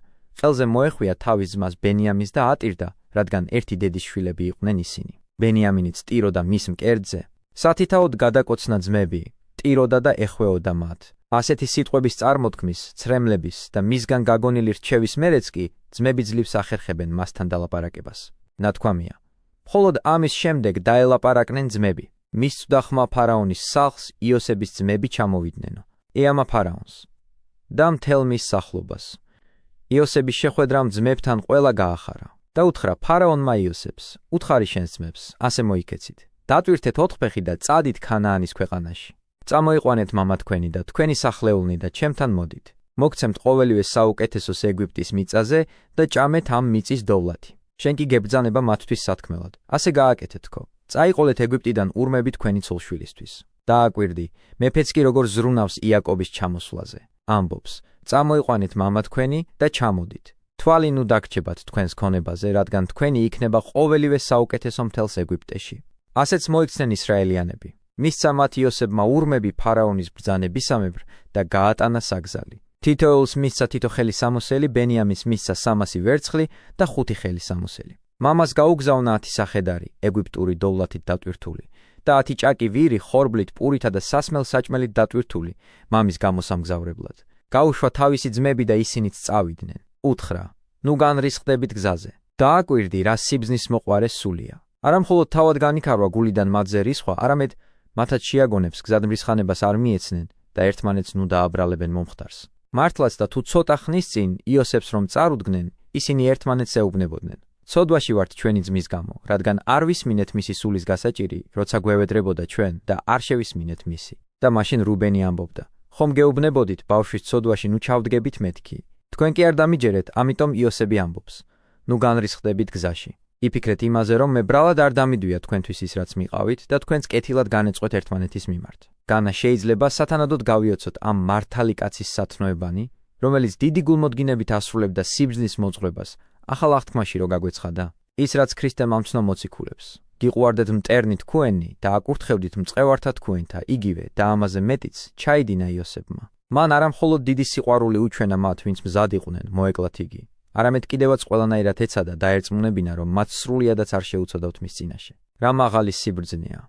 ყელზე მოეხვია თავის ძმას ბენიამინს და ატირდა, რადგან ერთი დედის შვილები იყვნენ ისინი. ბენიამინიც ტიროდა მის მკერდზე. სათითაოდ გადაკოცნა ძმები, ტიროდა და ეხვეოდა მათ. ასეთი სიტყვების წარმოთქმის, ცრემლების და მისგან გაგონილი რჩევის მერეც კი ძმები ძლივს ახერხებენ მასთან დალაპარაკებას. ნათქვამია, მხოლოდ ამის შემდეგ დაელაპარაკნენ ძმები. მის წვდახმა ფარაონის სახლს იოსების ძმები ჩამოვიდნენ. ეამა ფარაონს და მთელ მის სახლობას. იოსების შეხვედრამ ძმებთან ყველა გაახარა და უთხრა ფარაონმა იოსებს: უთხარი შენს ძმებს, ასე მოიქეცით. დატვირთეთ 4 ფეხი და წადით ქანაანის ქვეყანაში. წამოიყვანეთ მამა თქვენი და თქვენი სახლეულნი და ჩემთან მოდით. მოგცემთ ყოველივე საუკეთესოს ეგვიპტის მიწაზე და ჭამეთ ამ მიწის დოვლათი. შენ კი გებრძანება მათთვის სათქმელად. ასე გააკეთეთ თქო. წაიყოლეთ ეგვიპტიდან ურმები თქვენი ცოლშვილისთვის. დააკვირდი, მეფეც კი როგორ ზრუნავს იაკობის ჩამოსვლაზე. ამბობს, წამოიყვანეთ მამა თქვენი და ჩამოდით. თვალი ნუ დაგრჩებათ თქვენს ქონებაზე, რადგან თქვენი იქნება ყოველივე საუკეთესო მთელს ეგვიპტეში. ასეც მოიქცნენ ისრაელიანები. მისცა მათ იოსებმა ურმები ფარაონის ბრძანებისამებრ და გაატანა საგზალი. თითოეულს მისცა თითო ხელი სამოსელი, ბენიამინს მისცა 300 ვერცხლი და 5 ხელი სამოსელი. მამას გაუგზავნა 10 სახედარი, ეგვიპტური დოვლათით დატვირთული და 10 ჭაკი ვირი ხორბლით, პურითა და სასმელ საჭმელით დატვირთული მამის გამოსამგზავრებლად. გაუშვა თავისი ძმები და ისინიც წავიდნენ. უთხრა, ნუ განრისხდებით გზაზე. დააკვირდი, რა სიბზნის მოყვარე სულია. არა მხოლოდ თავად განიკარვა გულიდან მათზე რისხვა, არამედ მათაც შეაგონებს გზადმრისხანებას არ მიეცნენ და ერთმანეთს ნუ დააბრალებენ მომხდარს. მართლაც და თუ ცოტა ხნის წინ იოსებს რომ წარუდგნენ, ისინი ერთმანეთს ეუბნებოდნენ. ცოდვაში ვართ ჩვენი ძმის გამო, რადგან არ ვისმინეთ მისი სულის გასაჭირი, როცა გვევედრებოდა ჩვენ და არ შევისმინეთ მისი. და მაშინ რუბენი ამბობდა, ხომ გეუბნებოდით ბავშვის ცოდვაში ნუ ჩავდგებით მეთქი. თქვენ კი არ დამიჯერეთ, ამიტომ იოსები ამბობს, ნუ განრისხდებით გზაში. იფიქრეთ იმაზე, რომ მე ბრალად არ დამიდვია თქვენთვის ის, რაც მიყავით და თქვენს კეთილად განეწყვეთ ერთმანეთის მიმართ. განა შეიძლება სათანადოდ გავიოცოთ ამ მართალი კაცის სათნოებანი, რომელიც დიდი გულმოდგინებით ასრულებდა სიბრძნის მოძღვრებას, ახალ აღთქმაში რო გაგვეცხადა. ის, რაც ქრისტემ ამცნო მოციქულებს. გიყვარდეთ მტერნი თქვენი და აკურთხევდით მწყევართა თქვენთა, იგივე და ამაზე მეტიც ჩაიდინა იოსებმა. მან არა მხოლოდ დიდი სიყვარული უჩვენა მათ, ვინც მზად იყვნენ, მოეკლათ იგი. არამედ კიდევაც ყველანაირად ეცადა დაერწმუნებინა, რომ მათ სრულიადაც არ შეუცოდავთ მის წინაშე. რა მაღალი სიბრძნეა.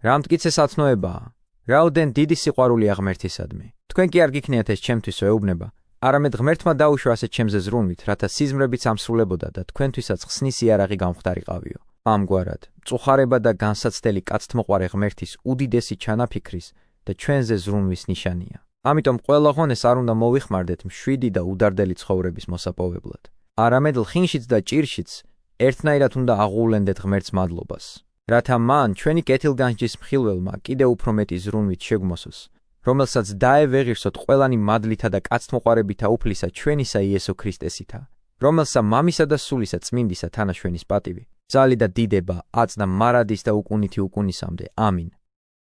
რა მტკიცე სათნოებაა. რაოდენ დიდი სიყვარულია ღმერთისადმი. თქვენ კი არ გიქნიათ ეს ჩემთვისო ეუბნება, არამედ ღმერთმა დაუშვა ასეთ ჩემზე ზრუნვით, რათა სიზმრებიც ამსრულებოდა და თქვენთვისაც ხსნის იარაღი გამხდარიყავიო. ამგვარად, მწუხარება და განსაცდელი კაცთმოყვარე ღმერთის უდიდესი ჩანაფიქრის და ჩვენზე ზრუნვის ნიშანია. ამიტომ ყველა ღონეს არ უნდა მოვიხმარდეთ მშვიდი და უდარდელი ცხოვრების მოსაპოვებლად. არამედ ლხინშიც და ჭირშიც ერთნაირად უნდა აღუვლენდეთ ღმერთს მადლობას, რათა მან ჩვენი კეთილგანჯის მხილველმა კიდევ უფრო მეტი ზრუნვით შეგვმოსოს, რომელსაც დაევეღირსოთ ყველანი მადლითა და კაცთმოყვარებითა უფლისა ჩვენისა იესო ქრისტესითა, რომელსა მამისა და სულისა წმინდისა თანაშვენის პატივი, ძალი და დიდება, აწ და მარადის და უკუნითი უკუნისამდე. ამინ.